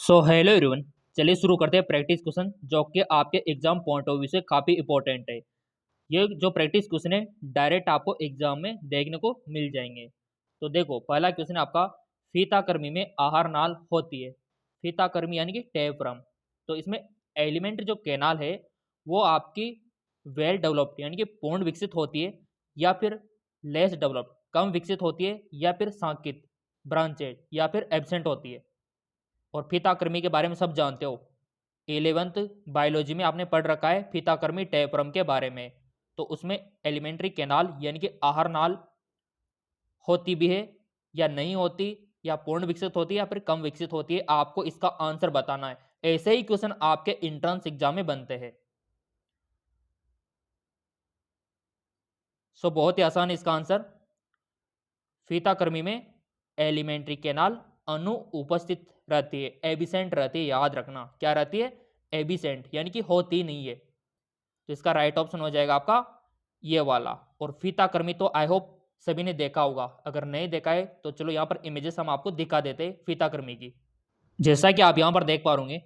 So hello everyone. चलिए शुरू करते हैं प्रैक्टिस क्वेश्चन जो कि आपके एग्जाम पॉइंट ऑफ व्यू से काफ़ी इंपॉर्टेंट है। ये जो प्रैक्टिस क्वेश्चन है डायरेक्ट आपको एग्जाम में देखने को मिल जाएंगे। तो देखो, पहला क्वेश्चन आपका फीताकृमि में आहार नाल होती है। फीताकृमि यानी कि टैपरम। तो इसमें एलिमेंट्री जो कैनाल है वो आपकी वेल डेवलप्ड यानी कि पूर्ण विकसित होती है, या फिर लेस डेवलप्ड कम विकसित होती है, या फिर सांकित ब्रांचेड, या फिर एब्सेंट होती है। और फीताकृमि के बारे में सब जानते हो, 11th बायोलॉजी में आपने पढ़ रखा है फीताकृमि टैपरम के बारे में। तो उसमें एलिमेंट्री कैनाल यानी कि आहार नाल होती भी है या नहीं होती, या पूर्ण विकसित होती है या फिर कम विकसित होती है, आपको इसका आंसर बताना है। ऐसे ही क्वेश्चन आपके इंट्रेंस एग्जाम में बनते हैं। सो बहुत ही आसान है इसका आंसर। फीताकृमि में एलिमेंट्री कैनाल अणु उपस्थित रहती है, एबिसेंट रहती है। याद रखना क्या रहती है, एबिसेंट यानी कि होती नहीं है। तो इसका राइट ऑप्शन हो जाएगा आपका ये वाला। और फीताकृमि तो आई होप सभी ने देखा होगा, अगर नहीं देखा है तो चलो यहाँ पर इमेजेस हम आपको दिखा देते हैं फीताकृमि की। जैसा कि आप यहाँ पर देख पा रहे,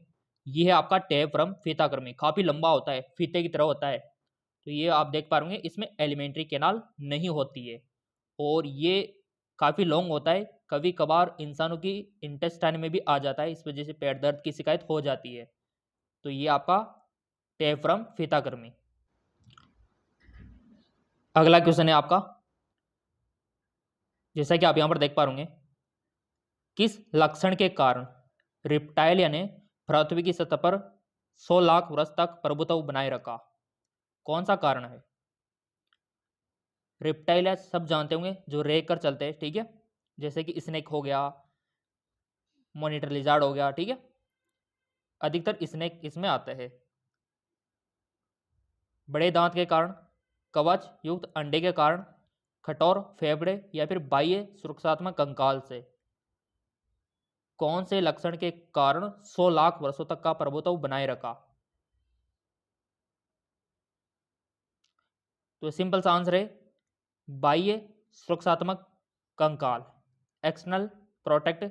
ये है आपका टैपरम फीताकृमि। काफी लंबा होता है, फीते की तरह होता है। तो ये आप देख पा रहे इसमें एलिमेंट्री कैनाल नहीं होती है, और ये काफ़ी लॉन्ग होता है। कभी कभार इंसानों की इंटेस्टाइन में भी आ जाता है, इस वजह से पेट दर्द की शिकायत हो जाती है। तो ये आपका टैपरम फीताकृमि। अगला क्वेश्चन है आपका, जैसा कि आप यहां पर देख पा रहे, किस लक्षण के कारण रिप्टाइल यानी पृथ्वी की सतह पर 100 लाख वर्ष तक प्रभुत्व बनाए रखा? कौन सा कारण है? रिप्टाइल सब जानते होंगे, जो रेंग कर चलते हैं, ठीक है। जैसे कि स्नेक हो गया, मॉनिटर लिजार्ड हो गया, ठीक है। अधिकतर स्नेक इसमें आते हैं। बड़े दांत के कारण, कवच युक्त अंडे के कारण, कठोर फेफड़े, या फिर बाह्य सुरक्षात्मक कंकाल से? कौन से लक्षण के कारण 100 लाख वर्षों तक का प्रभुत्व बनाए रखा? तो सिंपल सा आंसर है बाह्य सुरक्षात्मक कंकाल, एक्सटर्नल प्रोटेक्ट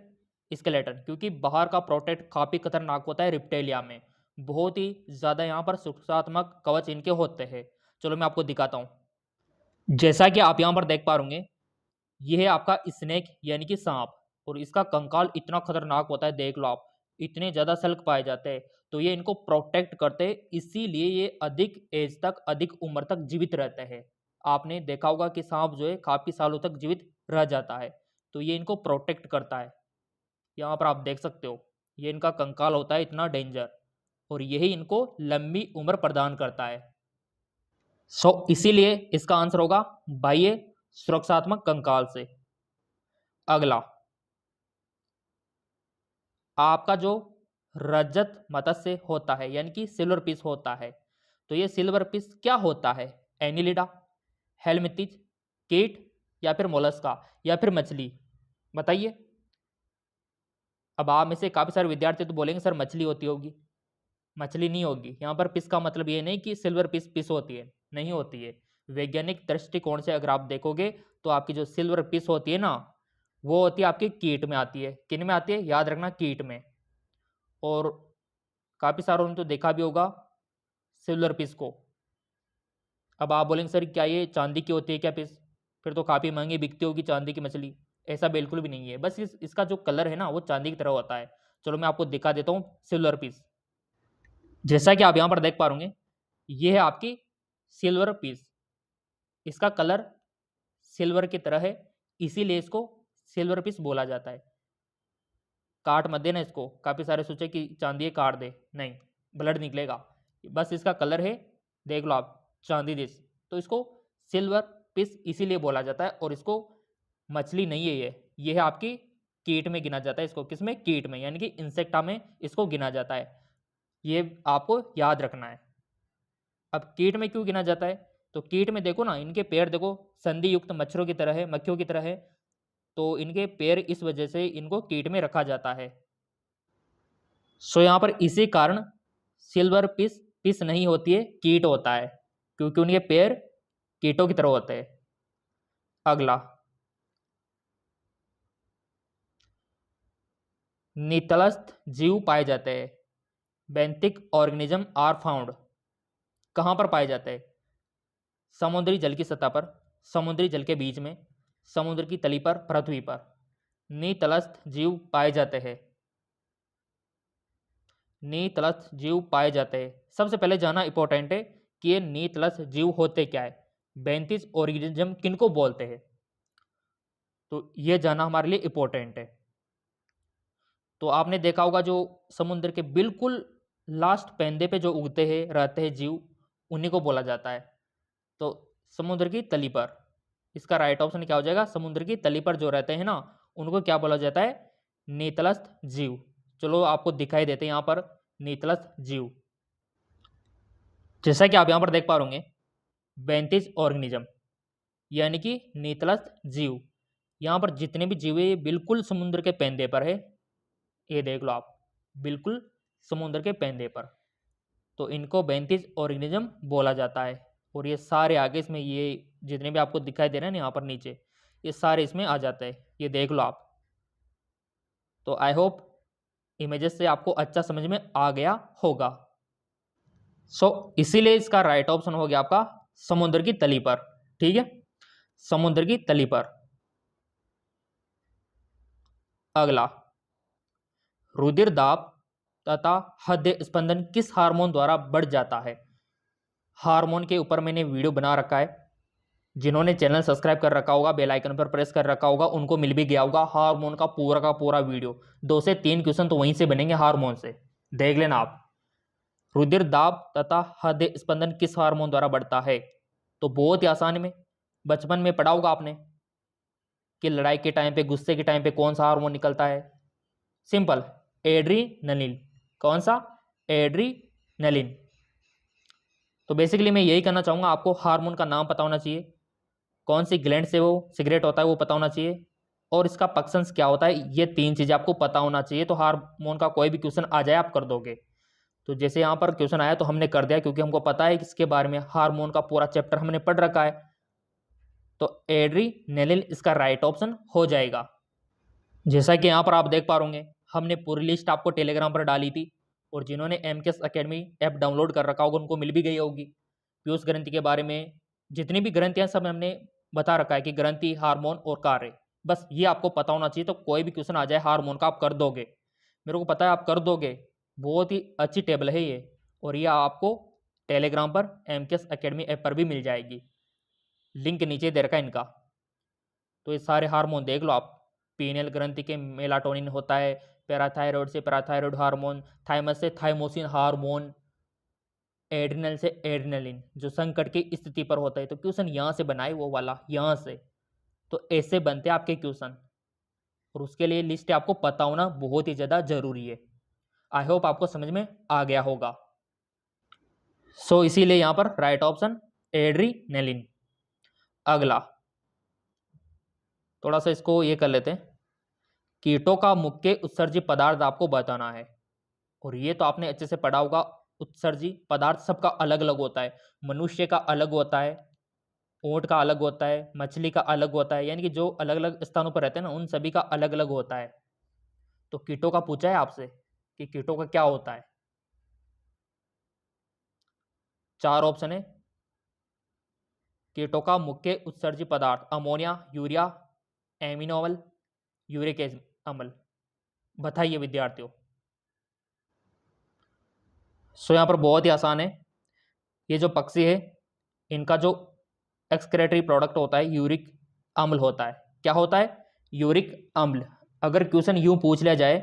स्केलेटन। क्योंकि बाहर का प्रोटेक्ट काफी खतरनाक होता है रिप्टेलिया में, बहुत ही ज्यादा यहाँ पर सुरक्षात्मक कवच इनके होते हैं। चलो मैं आपको दिखाता हूँ। जैसा कि आप यहाँ पर देख पा रहे, यह है आपका स्नेक यानी कि सांप, और इसका कंकाल इतना खतरनाक होता है, देख लो आप, इतने ज्यादा सल्क पाए जाते हैं। तो ये इनको प्रोटेक्ट करते हैं, इसीलिए ये अधिक एज तक, अधिक उम्र तक जीवित रहते हैं। आपने देखा होगा कि सांप जो है काफी सालों तक जीवित रह जाता है, तो ये इनको प्रोटेक्ट करता है। यहाँ पर आप देख सकते हो, ये इनका कंकाल होता है इतना डेंजर, और यही इनको लंबी उम्र प्रदान करता है। इसीलिए इसका आंसर होगा बाह्य सुरक्षात्मक कंकाल से। अगला, आपका जो रजत मत्स्य होता है यानी कि सिल्वर फिश होता है, तो ये सिल्वर फिश क्या होता है? एनिलिडा, हेलमिंथिस, कीट, या फिर मोलस्का, या फिर मछली? बताइए। अब आप में से काफी सारे विद्यार्थी तो बोलेंगे सर मछली होती होगी। मछली नहीं होगी। यहाँ पर फिश का मतलब ये नहीं कि सिल्वर फिश फिश होती है, नहीं होती है। वैज्ञानिक दृष्टिकोण से अगर आप देखोगे तो आपकी जो सिल्वर फिश होती है ना, वो होती है आपकी कीट में आती है। किन में आती है? याद रखना, कीट में। और काफी सारों ने तो देखा भी होगा सिल्वर फिश को। अब आप बोलेंगे सर क्या ये चांदी की होती है क्या फिश? फिर तो काफी महंगी बिकती होगी चांदी की मछली। ऐसा बिल्कुल भी नहीं है, बस इसका जो कलर है ना वो चांदी की तरह होता है। चलो मैं आपको दिखा देता हूँ सिल्वर फिश। जैसा कि आप यहाँ पर देख पा रहे, ये है आपकी सिल्वर फिश। इसका कलर सिल्वर की तरह है, इसीलिए इसको सिल्वर फिश बोला जाता है। काट मत देना इसको, काफी सारे सोचे कि चांदी काट दे, नहीं, ब्लड निकलेगा। बस इसका कलर है, देख लो आप, चांदी जैसी। तो इसको सिल्वर फिश इसीलिए बोला जाता है, और इसको मछली नहीं है ये है आपकी कीट में गिना जाता है। इसको किसमें? कीट में, यानी कि इंसेक्टा में इसको गिना जाता है। ये आपको याद रखना है। अब कीट में क्यों गिना जाता है? तो कीट में देखो ना, इनके पैर देखो संधि युक्त मच्छरों की तरह है, मक्खियों की तरह है। तो इनके पैर इस वजह से इनको कीट में रखा जाता है। सो यहाँ पर इसी कारण सिल्वर फिश फिश नहीं होती है, कीट होता है, क्योंकि उनके पैर कीटों की तरह होते हैं। अगला, नितलस्थ जीव पाए जाते हैं। बेंथिक ऑर्गेनिज्म आर फाउंड कहाँ पर पाए जाते हैं? समुद्री जल की सतह पर, समुद्री जल के बीच में, समुद्र की तली पर, पृथ्वी पर नितलस्थ जीव पाए जाते हैं। नितलस्थ जीव पाए जाते हैं। सबसे पहले जानना इंपॉर्टेंट है कि ये नितलस्थ जीव होते क्या है, बेंथिक ऑर्गेनिज्म किनको बोलते हैं, तो ये जानना हमारे लिए इंपॉर्टेंट है। तो आपने देखा होगा जो समुद्र के बिल्कुल लास्ट पेंदे पे जो उगते हैं रहते हैं जीव, उन्हीं को बोला जाता है। तो समुद्र की तली पर, इसका राइट ऑप्शन क्या हो जाएगा? समुद्र की तली पर जो रहते हैं ना, उनको क्या बोला जाता है? नितलस्थ जीव। चलो आपको दिखाई देते हैं यहाँ पर नितलस्थ जीव। जैसा कि आप यहाँ पर देख पा रहे बेंथिक ऑर्गेनिज्म यानी कि नितलस्थ जीव। यहाँ पर जितने भी जीव है ये बिल्कुल समुद्र के पेंदे पर है। ये देख लो आप, बिल्कुल समुद्र के पेंदे पर, तो इनको बेंथिक ऑर्गेनिज्म बोला जाता है। और ये सारे आगे इसमें ये जितने भी आपको दिखाई दे रहे हैं ना यहाँ पर नीचे, ये सारे इसमें आ जाते हैं। ये देख लो आप। तो आई होप इमेजेस से आपको अच्छा समझ में आ गया होगा। इसीलिए इसका राइट ऑप्शन हो गया आपका समुद्र की तली पर। ठीक है, समुद्र की तली पर। अगला, रुधिर दाब तथा हृदय स्पंदन किस हार्मोन द्वारा बढ़ जाता है? हार्मोन के ऊपर मैंने वीडियो बना रखा है। जिन्होंने चैनल सब्सक्राइब कर रखा होगा, बेल आइकन पर प्रेस कर रखा होगा, उनको मिल भी गया होगा हार्मोन का पूरा वीडियो। 2 से 3 क्वेश्चन तो वहीं से बनेंगे हार्मोन से, देख लेना आप। रुधिर दाब तथा हृदय स्पंदन किस हार्मोन द्वारा बढ़ता है? तो बहुत ही आसान में बचपन में पढ़ा होगा आपने कि लड़ाई के टाइम पे, गुस्से के टाइम पे कौन सा हार्मोन निकलता है? Simple, adrenaline. कौन सा? एड्रीनलिन। तो बेसिकली मैं यही कहना चाहूँगा, आपको हार्मोन का नाम पता होना चाहिए, कौन सी ग्लैंड से वो सिगरेट होता है वो पता होना चाहिए, और इसका फंक्शंस क्या होता है, ये 3 चीज़ें आपको पता होना चाहिए। तो हार्मोन का कोई भी क्वेश्चन आ जाए आप कर दोगे। तो जैसे यहाँ पर क्वेश्चन आया तो हमने कर दिया, क्योंकि हमको पता है कि इसके बारे में हार्मोन का पूरा चैप्टर हमने पढ़ रखा है। तो एड्रीनलिन इसका राइट ऑप्शन हो जाएगा। जैसा कि यहाँ पर आप देख पा रहे हमने पूरी लिस्ट आपको टेलीग्राम पर डाली थी, और जिन्होंने MKS अकेडमी ऐप डाउनलोड कर रखा होगा उनको मिल भी गई होगी। पीयूष ग्रंथि के बारे में जितनी भी ग्रंथियाँ सब हमने बता रखा है कि ग्रंथि, हार्मोन और कार्य, बस ये आपको पता होना चाहिए। तो कोई भी क्वेश्चन आ जाए हार्मोन का आप कर दोगे, मेरे को पता है आप कर दोगे। बहुत ही अच्छी टेबल है ये, और ये आपको टेलीग्राम पर MKS अकेडमी ऐप पर भी मिल जाएगी, लिंक नीचे दे रखा है इनका। तो ये सारे हार्मोन देख लो आप। पीनियल ग्रंथि के मेलाटोनिन होता है, पैराथायरॉयड से पैराथायरॉयड हार्मोन, थाइमस से थाइमोसिन हार्मोन, एड्रिनल से एड्रिनलिन जो संकट की स्थिति पर होता है। तो क्वेश्चन यहाँ से बनाए वो वाला, यहाँ से। तो ऐसे बनते हैं आपके क्वेश्चन, और उसके लिए लिस्ट आपको पता होना बहुत ही ज़्यादा जरूरी है। आई होप आपको समझ में आ गया होगा। इसीलिए यहाँ पर राइट ऑप्शन एड्रिनलिन। अगला, थोड़ा सा इसको ये कर लेते हैं। कीटों का मुख्य उत्सर्जी पदार्थ आपको बताना है, और ये तो आपने अच्छे से पढ़ा होगा। उत्सर्जी पदार्थ सबका अलग अलग होता है। मनुष्य का अलग होता है, ऊंट का अलग होता है, मछली का अलग होता है, यानी कि जो अलग अलग स्थानों पर रहते हैं ना, उन सभी का अलग अलग होता है। तो कीटों का पूछा है आपसे कि कीटों का क्या होता है। 4 ऑप्शन है। कीटों का मुख्य उत्सर्जी पदार्थ अमोनिया, यूरिया, एमिनो अम्ल, यूरिक अम्ल। बताइए विद्यार्थियों। यहाँ पर बहुत ही आसान है। ये जो पक्षी है इनका जो एक्सक्रेटरी प्रोडक्ट होता है यूरिक अम्ल होता है। क्या होता है? यूरिक अम्ल। अगर क्वेश्चन यूं पूछ लिया जाए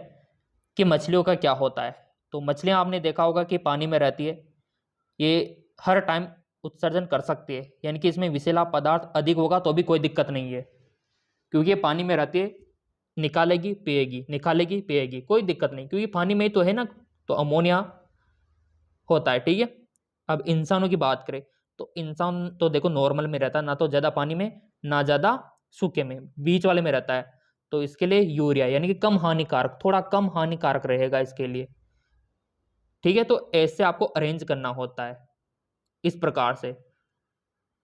कि मछलियों का क्या होता है, तो मछलियां आपने देखा होगा कि पानी में रहती है, ये हर टाइम उत्सर्जन कर सकती है, यानी कि इसमें विषैला पदार्थ अधिक होगा तो भी कोई दिक्कत नहीं है, क्योंकि ये पानी में रहती है, निकालेगी पिएगी, निकालेगी पिएगी, कोई दिक्कत नहीं, क्योंकि पानी में ही तो है ना। तो अमोनिया होता है। ठीक है, अब इंसानों की बात करें तो इंसान तो देखो नॉर्मल में रहता है, ना तो ज़्यादा पानी में ना ज़्यादा सूखे में, बीच वाले में रहता है। तो इसके लिए यूरिया यानी कि कम हानिकारक, थोड़ा कम हानिकारक रहेगा इसके लिए। ठीक है, तो ऐसे आपको अरेंज करना होता है इस प्रकार से।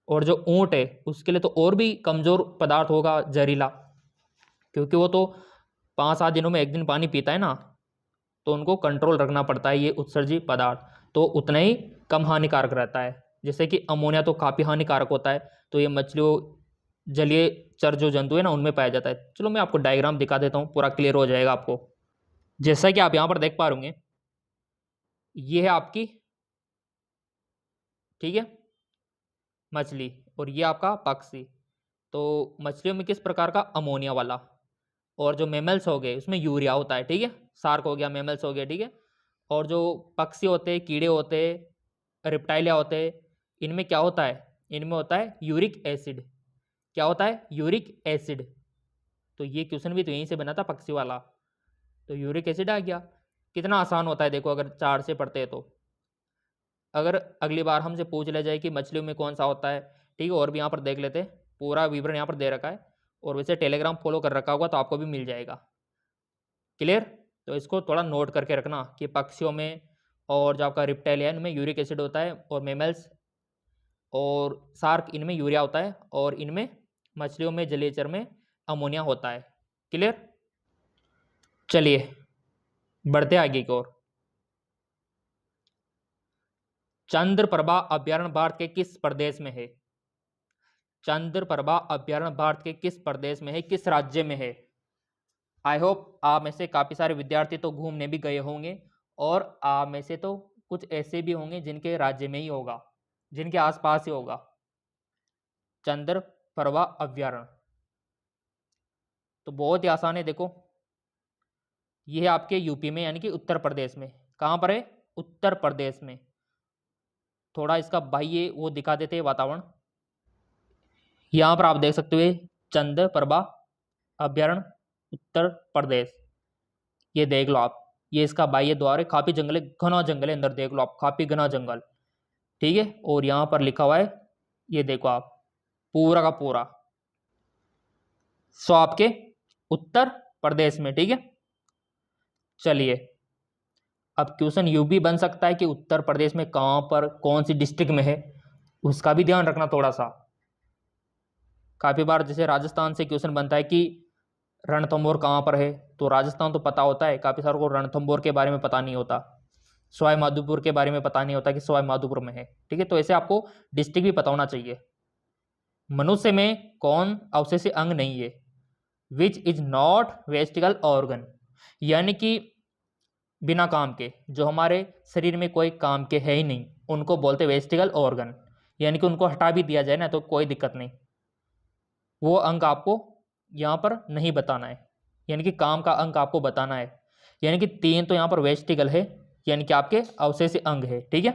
और जो ऊंट है उसके लिए तो और भी कमजोर पदार्थ होगा, जहरीला, क्योंकि वो तो 5-7 दिनों में 1 दिन पानी पीता है ना, तो उनको कंट्रोल रखना पड़ता है ये उत्सर्जी पदार्थ, तो उतना ही कम हानिकारक रहता है। जैसे कि अमोनिया तो काफ़ी हानिकारक होता है, तो ये मछलियों, जलीय चर जो जंतु है ना, उनमें पाया जाता है। चलो मैं आपको डायग्राम दिखा देता हूँ, पूरा क्लियर हो जाएगा आपको। जैसा कि आप यहाँ पर देख पा रहे, ये है आपकी, ठीक है, मछली, और ये आपका पक्षी। तो मछलियों में किस प्रकार का, अमोनिया वाला। और जो मेमल्स हो गए उसमें यूरिया होता है, ठीक है, शार्क हो गया, मेमल्स हो गया, ठीक है। और जो पक्षी होते हैं, कीड़े होते हैं, रिप्टाइलिया होते हैं, इनमें क्या होता है, इनमें होता है यूरिक एसिड। क्या होता है, यूरिक एसिड। तो ये क्वेश्चन भी तो यहीं से बना था, पक्षी वाला। तो यूरिक एसिड आ गया। कितना आसान होता है देखो, अगर 4 से पढ़ते हैं तो। अगर अगली बार हमसे पूछ लिया जाए कि मछलियों में कौन सा होता है, ठीक है, और भी यहाँ पर देख लेते हैं, पूरा विवरण यहाँ पर दे रखा है, और वैसे टेलीग्राम फॉलो कर रखा होगा तो आपको भी मिल जाएगा। क्लियर। तो इसको थोड़ा नोट करके रखना कि पक्षियों में और जो आपका रिप्टाइलियन में यूरिक एसिड होता है, और मेमल्स और शार्क इनमें यूरिया होता है, और इनमें मछलियों में, जलीयचर में अमोनिया होता है। क्लियर। चलिए बढ़ते आगे की ओर। चंद्रप्रभा अभ्यारण्य भारत के किस प्रदेश में है। चंद्रप्रभा अभ्यारण्य भारत के किस प्रदेश में है, किस राज्य में है। आई होप आप में से काफ़ी सारे विद्यार्थी तो घूमने भी गए होंगे, और आप में से तो कुछ ऐसे भी होंगे जिनके राज्य में ही होगा, जिनके आसपास ही होगा चंद्रप्रभा अभ्यारण्य। तो बहुत ही आसान है, देखो ये है आपके यूपी में, यानी कि उत्तर प्रदेश में। कहाँ पर है, उत्तर प्रदेश में। थोड़ा इसका बाह्य वो दिखा देते हैं वातावरण। यहाँ पर आप देख सकते हो चंद्रप्रभा अभ्यारण्य उत्तर प्रदेश, ये देख लो आप, ये इसका बाह्य द्वार है। काफी जंगल है, घना जंगल है अंदर, देख लो आप, काफी घना जंगल, ठीक है। और यहाँ पर लिखा हुआ है, ये देखो आप, पूरा का पूरा सो आपके उत्तर प्रदेश में, ठीक है। चलिए अब क्वेश्चन यू भी बन सकता है कि उत्तर प्रदेश में कहाँ पर, कौन सी डिस्ट्रिक्ट में है, उसका भी ध्यान रखना थोड़ा सा। काफी बार जैसे राजस्थान से क्वेश्चन बनता है कि रणथंभौर कहाँ पर है, तो राजस्थान तो पता होता है, काफी सारों को रणथंभौर के बारे में पता नहीं होता, सवाई माधोपुर के बारे में पता नहीं होता कि सवाई माधोपुर में है, ठीक है। तो ऐसे आपको डिस्ट्रिक्ट भी पता होना चाहिए। मनुष्य में कौन अवशेषी अंग नहीं है, विच इज नॉट वेस्टिकल ऑर्गन, यानी कि बिना काम के, जो हमारे शरीर में कोई काम के है ही नहीं, उनको बोलते वेस्टिकल ऑर्गन। यानी कि उनको हटा भी दिया जाए ना तो कोई दिक्कत नहीं, वो अंग आपको यहाँ पर नहीं बताना है, यानी कि काम का अंग आपको बताना है। यानी कि 3 तो यहाँ पर वेस्टिकल है, यानी कि आपके अवशेषी अंग है, ठीक है।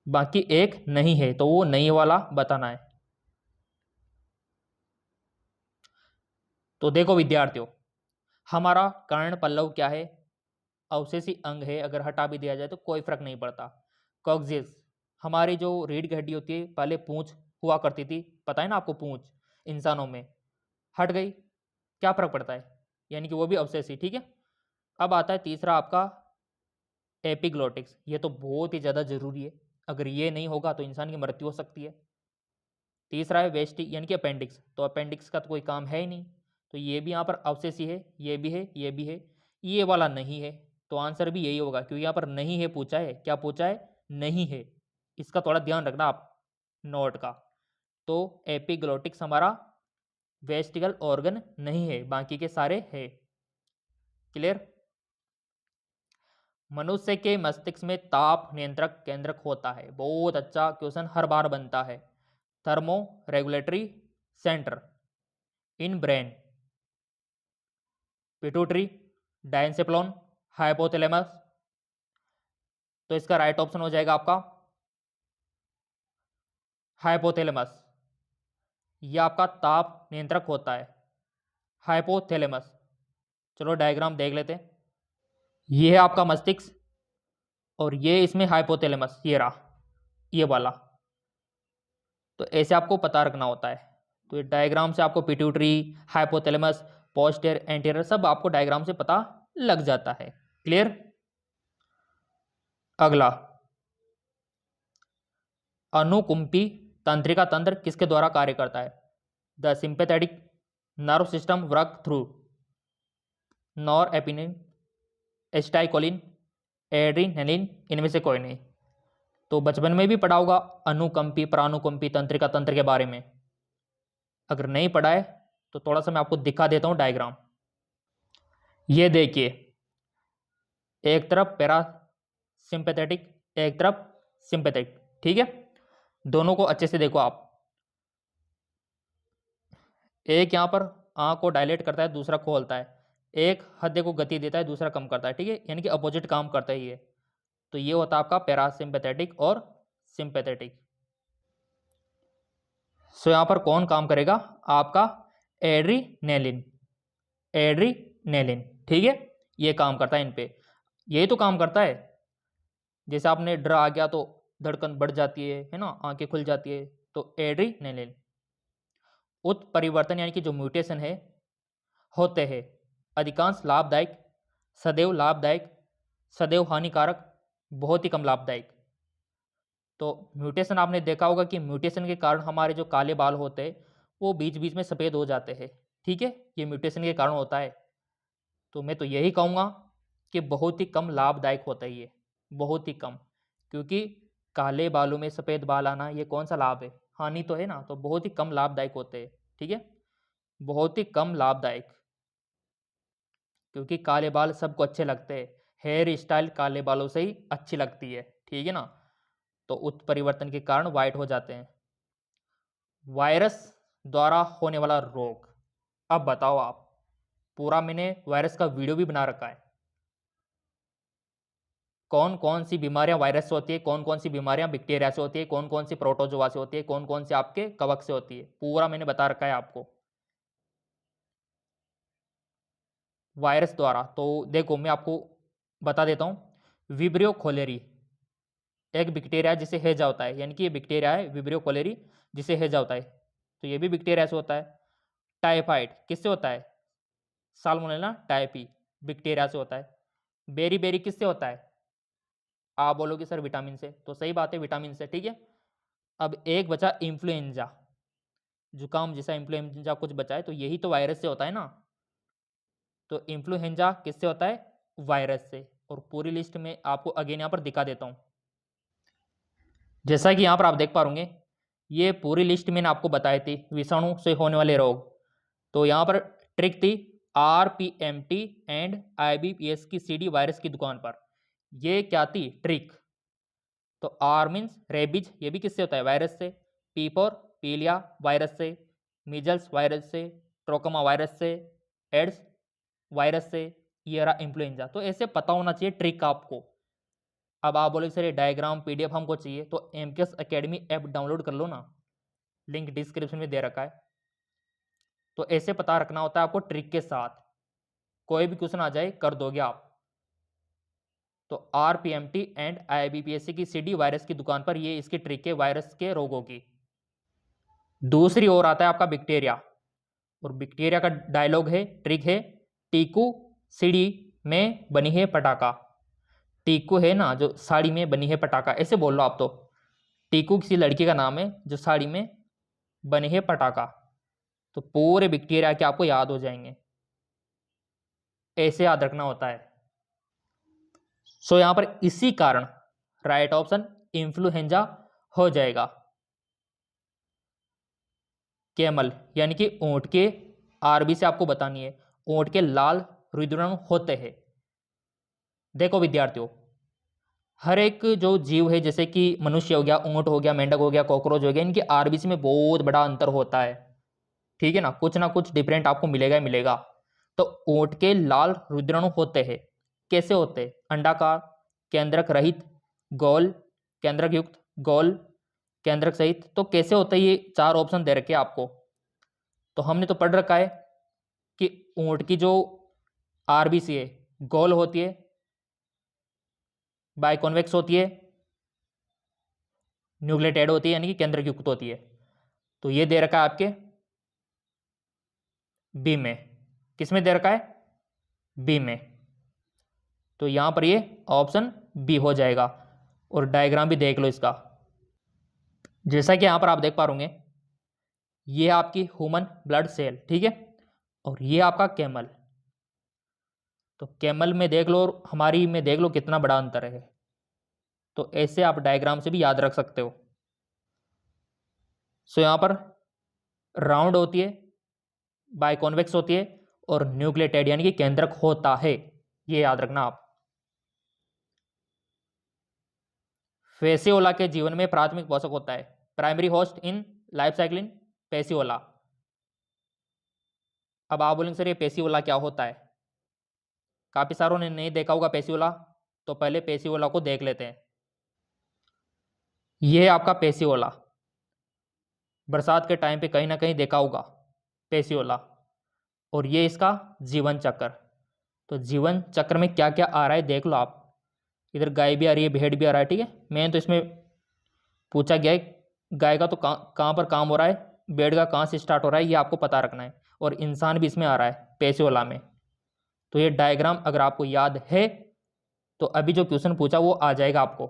बाकी एक नहीं है, तो वो नहीं वाला बताना है। तो देखो विद्यार्थियों, हमारा कर्ण पल्लव क्या है, अवशेषी अंग है, अगर हटा भी दिया जाए तो कोई फर्क नहीं पड़ता। कॉक्सिस, हमारी जो रीढ़ की हड्डी होती है, पहले पूंछ हुआ करती थी, पता है ना आपको, पूंछ इंसानों में हट गई, क्या फर्क पड़ता है, यानी कि वो भी अवशेषी, ठीक है। अब आता है तीसरा आपका एपिग्लोटिक्स, ये तो बहुत ही ज़्यादा जरूरी है, अगर ये नहीं होगा तो इंसान की मृत्यु हो सकती है। तीसरा है वेस्टिक, यानी कि अपेंडिक्स, तो अपेंडिक्स का तो कोई काम है ही नहीं, तो ये भी यहाँ पर अवशेषी है, ये भी है, ये भी है, ये वाला नहीं है, तो आंसर भी यही होगा, क्योंकि यहाँ पर नहीं है पूछा है, क्या पूछा है, नहीं है। इसका थोड़ा ध्यान रखना आप नोट का। तो एपिग्लोटिक्स हमारा वेस्टिकल ऑर्गन नहीं है, बाकी के सारे है। क्लियर। मनुष्य के मस्तिष्क में ताप नियंत्रक केंद्रक होता है, बहुत अच्छा क्वेश्चन हर बार बनता है। Thermoregulatory centre in brain, pituitary, diencephalon, hypothalamus. तो इसका राइट ऑप्शन हो जाएगा आपका हाइपोथैलेमस। यह आपका ताप नियंत्रक होता है, हाइपोथैलेमस। चलो डायग्राम देख लेते हैं। ये है आपका मस्तिष्क, और ये इसमें हाइपोथैलेमस, ये रहा, ये वाला। तो ऐसे आपको पता रखना होता है। तो ये डायग्राम से आपको पिट्यूटरी, हाइपोथैलेमस, पोस्टीरियर, एंटीरियर सब आपको डायग्राम से पता लग जाता है। क्लियर। अगला, अनुकुंपी तंत्रिका तंत्र किसके द्वारा कार्य करता है। The sympathetic nerve system work through norepinephrine, acetylcholine, adrenaline, इनमें से कोई नहीं। तो बचपन में भी पढ़ा होगा अनुकंपी प्रानुकंपी तंत्रिका तंत्र के बारे में। अगर नहीं पढ़ा है तो थोड़ा सा मैं आपको दिखा देता हूं डायग्राम। ये देखिए, एक तरफ पैरासिम्पैथेटिक, एक तरफ सिंपैथेटिक, ठीक है। दोनों को अच्छे से देखो आप। एक यहां पर आंख को डायलेट करता है, दूसरा खोलता है। एक हृदय को गति देता है, दूसरा कम करता है, ठीक है। यानी कि अपोजिट काम करता है ये। तो ये होता है आपका पैरासिम्पैथेटिक और सिंपैथेटिक। सो यहां पर कौन काम करेगा? आपका एड्रीनेलिन, एड्रीनेलिन, ठीक है। ये काम करता है इन पे, यही तो काम करता है। जैसे आपने डर आ गया तो धड़कन बढ़ जाती है ना, आंखें खुल जाती है। तो एड्रीनेलिन उत्परिवर्तन यानी कि जो म्यूटेशन है होते हैं, अधिकांश लाभदायक, सदैव लाभदायक, सदैव हानिकारक, बहुत ही कम लाभदायक। तो म्यूटेशन आपने देखा होगा कि म्यूटेशन के कारण हमारे जो काले बाल होते हैं वो बीच बीच में सफ़ेद हो जाते हैं, ठीक है। ये म्यूटेशन के कारण होता है। तो मैं तो यही कहूँगा कि बहुत ही कम लाभदायक होता है ये, बहुत ही कम। क्योंकि काले बालों में सफ़ेद बाल आना ये कौन सा लाभ है? हानि तो है ना। तो बहुत ही कम लाभदायक होते हैं, ठीक है, बहुत ही कम लाभदायक। क्योंकि काले बाल सबको अच्छे लगते हैं, हेयर स्टाइल काले बालों से ही अच्छी लगती है, ठीक है ना। तो उत्परिवर्तन के कारण वाइट हो जाते हैं। वायरस द्वारा होने वाला रोग, अब बताओ आप। पूरा मैंने वायरस का वीडियो भी बना रखा है। कौन कौन सी बीमारियां वायरस से होती है, कौन कौन सी बीमारियां बैक्टीरिया से होती है, कौन कौन सी प्रोटोजोआ से होती है, कौन कौन सी आपके कवक से होती है, पूरा मैंने बता रखा है आपको वायरस द्वारा। तो देखो मैं आपको बता देता हूं। विब्रियो खोलेरी एक बैक्टीरिया जिसे हैजा होता है, यानी कि ये बैक्टीरिया है विब्रियो खोलेरी जिसे हैजा होता है। तो ये भी बैक्टीरिया से होता है। टाइफाइड किससे होता है? साल्मोनेला टाइफी बैक्टीरिया से होता है। बेरी बेरी किससे होता है? आप बोलोगे सर विटामिन से, तो सही बात है, विटामिन से, ठीक है। अब एक बचा इन्फ्लुएंजा, जुकाम जैसा इन्फ्लुएंजा कुछ बचा है, तो यही तो वायरस से होता है ना। तो इन्फ्लुएंजा किससे होता है? वायरस से। और पूरी लिस्ट में आपको अगेन यहाँ पर दिखा देता हूँ। जैसा कि यहाँ पर आप देख पा रहे होंगे, ये पूरी लिस्ट मैंने आपको बताई थी विषाणु से होने वाले रोग। तो यहाँ पर ट्रिक थी RPMT एंड IBPS की CD वायरस की दुकान पर। ये क्या थी ट्रिक? तो R मीन्स रेबीज, ये भी किससे होता है? वायरस से। P फॉर पीलिया वायरस से, मीजल्स वायरस से, ट्रोकोमा वायरस से, एड्स वायरस से, ये रहा इन्फ्लुएंजा। तो ऐसे पता होना चाहिए ट्रिक आपको। अब आप बोले सर ये डायग्राम PDF हमको चाहिए, तो MKS अकेडमी ऐप डाउनलोड कर लो ना, लिंक डिस्क्रिप्शन में दे रखा है। तो ऐसे पता रखना होता है आपको ट्रिक के साथ, कोई भी क्वेश्चन आ जाए कर दोगे आप। तो RPMT एंड IBPSC की CD वायरस की दुकान पर ये इसकी ट्रिक है वायरस के रोगों की। दूसरी ओर आता है आपका बैक्टीरिया, और बैक्टीरिया का डायलॉग है, ट्रिक है, टीकू सीढ़ी में बनी है पटाखा। टीकू है ना जो साड़ी में बनी है पटाखा, ऐसे बोल लो आप। तो टीकू किसी लड़की का नाम है जो साड़ी में बने है पटाखा। तो पूरे बैक्टीरिया के आपको याद हो जाएंगे, ऐसे याद रखना होता है। सो यहां पर इसी कारण राइट ऑप्शन इन्फ्लुएंजा हो जाएगा। कैमल यानी कि ऊंट के, आरबी से आपको बतानी है, ऊंट के लाल रुधिराणु होते हैं। देखो विद्यार्थियों, हर एक जो जीव है, जैसे कि मनुष्य हो गया, ऊंट हो गया, मेंढक हो गया, कॉकरोच हो गया, इनके आरबीसी में बहुत बड़ा अंतर होता है, ठीक है ना कुछ डिफरेंट आपको मिलेगा ही मिलेगा। तो ऊंट के लाल रुधिराणु होते हैं, कैसे होते हैं? अंडाकार, केंद्रक रहित, गोल, केंद्रक युक्त, गोल, केंद्रक सहित। तो कैसे होते हैं? ये 4 ऑप्शन दे रखे आपको। तो हमने तो पढ़ रखा है कि ऊंट की जो आरबीसी है गोल होती है, बाइकॉन्वेक्स होती है, न्यूक्लियोटाइड होती है, यानी कि केंद्रक युक्त होती है। तो ये दे रखा है आपके बी में। किस में दे रखा है? बी में। तो यहां पर ये ऑप्शन बी हो जाएगा। और डायग्राम भी देख लो इसका, जैसा कि यहां पर आप देख पा रहे होंगे, ये आपकी ह्यूमन ब्लड सेल, ठीक है, और ये आपका कैमल। तो कैमल में देख लो और हमारी में देख लो कितना बड़ा अंतर है। तो ऐसे आप डायग्राम से भी याद रख सकते हो। सो यहाँ पर राउंड होती है, बाइकॉन्वेक्स होती है, और न्यूक्लियोटाइड यानी कि केंद्रक होता है, ये याद रखना आप। फेसियोला के जीवन में प्राथमिक पोषक होता है, primary host in life cycle in Fasciola. अब आप बोलेंगे सर ये पेसियोला क्या होता है? काफी सारों ने नहीं देखा होगा पेसियोला, तो पहले पेसियोला को देख लेते हैं। ये है आपका पेसियोला, बरसात के टाइम पे कहीं ना कहीं देखा होगा पेसियोला। और ये इसका जीवन चक्र। तो जीवन चक्र में क्या क्या आ रहा है देख लो आप। इधर गाय भी आ रही है, भेड़ भी आ रहा है, ठीक है। मैं तो इसमें पूछा गया है गाय का तो कहाँ पर काम हो रहा है, भेड़ का कहाँ से स्टार्ट हो रहा है, ये आपको पता रखना है। और इंसान भी इसमें आ रहा है पेसियोला में। तो ये डायग्राम अगर आपको याद है तो अभी जो क्वेश्चन पूछा वो आ जाएगा आपको।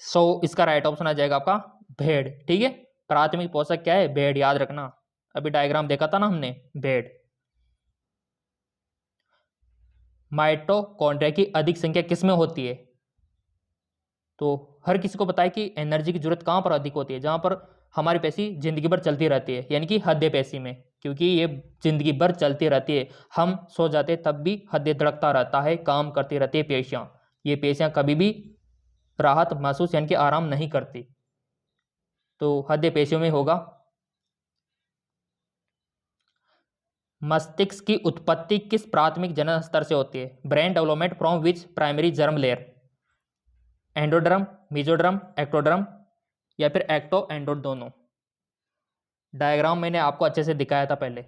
सो इसका राइट ऑप्शन आ जाएगा आपका भेड़, ठीक है। प्राथमिक पोषक क्या है? भेड़, याद रखना। अभी डायग्राम देखा था ना हमने, भेड़। माइटोकॉन्ड्रिया की अधिक संख्या किसमें होती है? तो हर किसी को पता है कि एनर्जी की जरूरत कहाँ पर अधिक होती है? जहाँ पर हमारी पेशी जिंदगी भर चलती रहती है, यानी कि हृदय पेशी में, क्योंकि ये जिंदगी भर चलती रहती है। हम सो जाते तब भी हृदय धड़कता रहता है, काम करती रहती है पेशियां। ये पेशियां कभी भी राहत महसूस यानी कि आराम नहीं करती। तो हृदय पेशियों में होगा। मस्तिष्क की उत्पत्ति किस प्राथमिक जनन स्तर से होती है? Brain development from which primary germ layer? Endoderm, mesoderm, ectoderm, या फिर एक्टो एंडो दोनों? डायग्राम मैंने आपको अच्छे से दिखाया था पहले,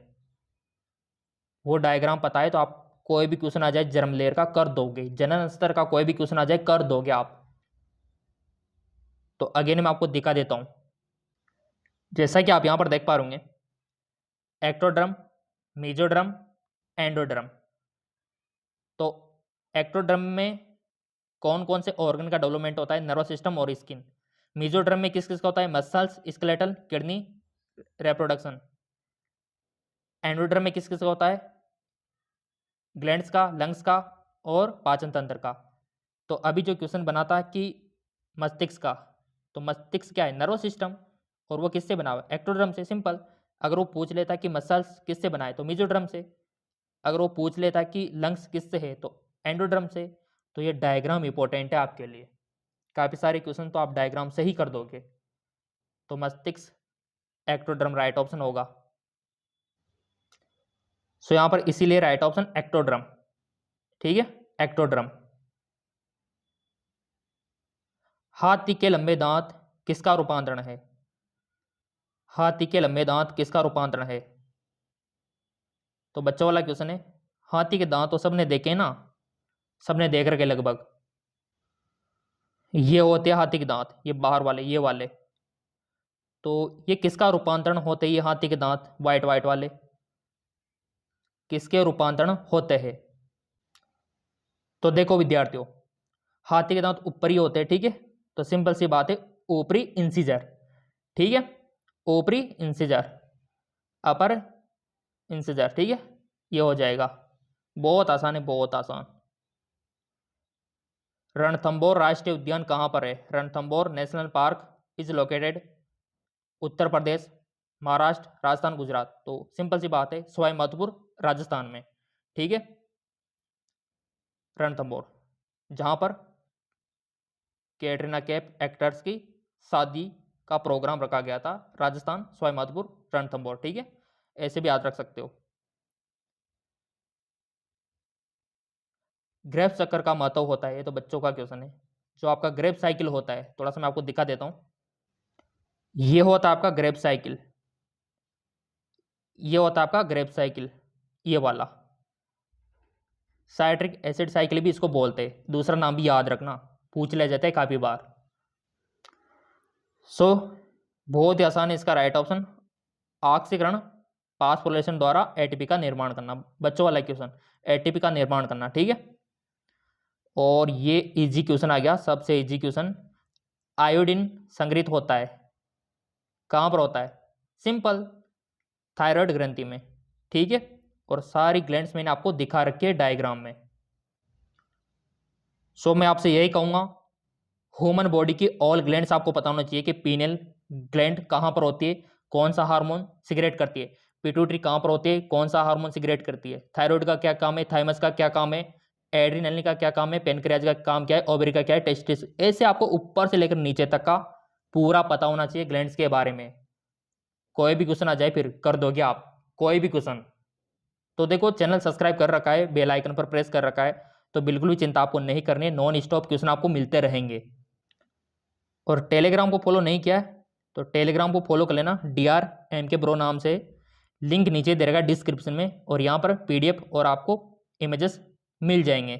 वो डायग्राम पता है तो आप कोई भी क्वेश्चन आ जाए जर्म लेयर का कर दोगे, जनन स्तर का कोई भी क्वेश्चन आ जाए कर दोगे आप। तो अगेन मैं आपको दिखा देता हूं। जैसा कि आप यहां पर देख पा रहे हैं, एक्टोड्रम, मेसोड्रम, एंडोड्रम। तो एक्टोड्रम में कौन कौन से ऑर्गन का डेवलपमेंट होता है? नर्वस सिस्टम और स्किन। मेसोड्रम में किस किस का होता है? Muscles, skeletal, kidney, reproduction. Endoderm में किस किस का होता है? ग्लैंड्स का, लंग्स का, और पाचन तंत्र का। तो अभी जो क्वेश्चन बना था कि मस्तिष्क का, तो मस्तिष्क क्या है? Nervous system. और वो किससे बना हुआ है? एक्टोड्रम से। सिंपल। अगर वो पूछ लेता कि मसल्स किससे बना है, तो मेसोड्रम से। अगर वो पूछ लेता कि लंग्स किससे है, तो एंडोड्रम से। तो ये डायग्राम इंपॉर्टेंट है आपके लिए, काफ़ी सारे क्वेश्चन तो आप डायग्राम से ही कर दोगे। तो मस्तिष्क, एक्टोड्रम राइट ऑप्शन होगा। सो यहां पर इसीलिए राइट ऑप्शन एक्टोड्रम, ठीक है, एक्टोड्रम। हाथी के लंबे दांत किसका रूपांतरण है? हाथी के लंबे दांत किसका रूपांतरण है? तो बच्चों वाला क्वेश्चन है। हाथी के दांत तो सबने देखे ना, सबने देख रखे लगभग। ये होते हैं हाथी के दांत, ये बाहर वाले, ये वाले। तो ये किसका रूपांतरण होते हैं? ये हाथी के दांत वाइट वाइट वाले किसके रूपांतरण होते हैं? तो देखो विद्यार्थियों, हाथी के दांत ऊपरी होते हैं, ठीक है। तो सिंपल सी बात है, ऊपरी इंसिजर, ठीक है, ऊपरी इंसिजर, अपर इंसिजर, ठीक है, ये हो जाएगा। बहुत आसान है, बहुत आसान। रणथंबोर राष्ट्रीय उद्यान कहाँ पर है? Ranthambore national park is located Uttar Pradesh, Maharashtra, Rajasthan, Gujarat. तो सिंपल सी बात है, सवाई माधोपुर राजस्थान में, ठीक है। रणथंबोर, जहाँ पर कैटरीना कैफ एक्टर्स की शादी का प्रोग्राम रखा गया था, राजस्थान, सवाई माधोपुर, रणथंबोर, ठीक है। ऐसे भी याद रख सकते हो। ग्रेफ चक्कर का महत्व होता है, ये तो बच्चों का क्वेश्चन है। जो आपका ग्रेफ साइकिल होता है, थोड़ा सा मैं आपको दिखा देता हूँ। ये होता है आपका ग्रेफ साइकिल, ये होता है आपका ग्रेफ साइकिल, ये वाला। साइट्रिक एसिड साइकिल भी इसको बोलते हैं, दूसरा नाम भी याद रखना, पूछ ले जाते हैं काफी बार। सो बहुत ही आसान है इसका राइट ऑप्शन, ऑक्सीकरण फास्फोरिलेशन द्वारा एटीपी का निर्माण करना। बच्चों वाला क्वेश्चन, एटीपी का निर्माण करना, ठीक है। और ये इजी क्वेश्चन आ गया, सबसे इजी क्वेश्चन। आयोडीन संग्रहित होता है कहाँ पर होता है? सिंपल, थायराइड ग्रंथि में, ठीक है। और सारी ग्लैंड्स मैंने आपको दिखा रखी है डायग्राम में। सो मैं आपसे यही कहूँगा, ह्यूमन बॉडी की ऑल ग्लैंड्स आपको पता होना चाहिए कि पीनियल ग्लैंड कहाँ पर होती है, कौन सा हार्मोन सिगरेट करती है, पिट्यूटरी कहाँ पर होती है, कौन सा हार्मोन सिगरेट करती है, थायराइड का क्या काम है, थाइमस का क्या काम है, एड्रिनलिन का क्या काम है, पेनक्रियाज का काम क्या है, ओवरी का क्या है, टेस्टिस। ऐसे आपको ऊपर से लेकर नीचे तक का पूरा पता होना चाहिए ग्लैंड्स के बारे में। कोई भी क्वेश्चन आ जाए फिर कर दोगे आप, कोई भी क्वेश्चन। तो देखो चैनल सब्सक्राइब कर रखा है, बेल आइकन पर प्रेस कर रखा है, तो बिल्कुल भी चिंता आपको नहीं करनी है, नॉन स्टॉप क्वेश्चन आपको मिलते रहेंगे। और टेलीग्राम को फॉलो नहीं किया है तो टेलीग्राम को फॉलो कर लेना, DRMK ब्रो नाम से, लिंक नीचे दे रहेगा डिस्क्रिप्शन में, और यहाँ पर PDF और आपको इमेजेस मिल जाएंगे।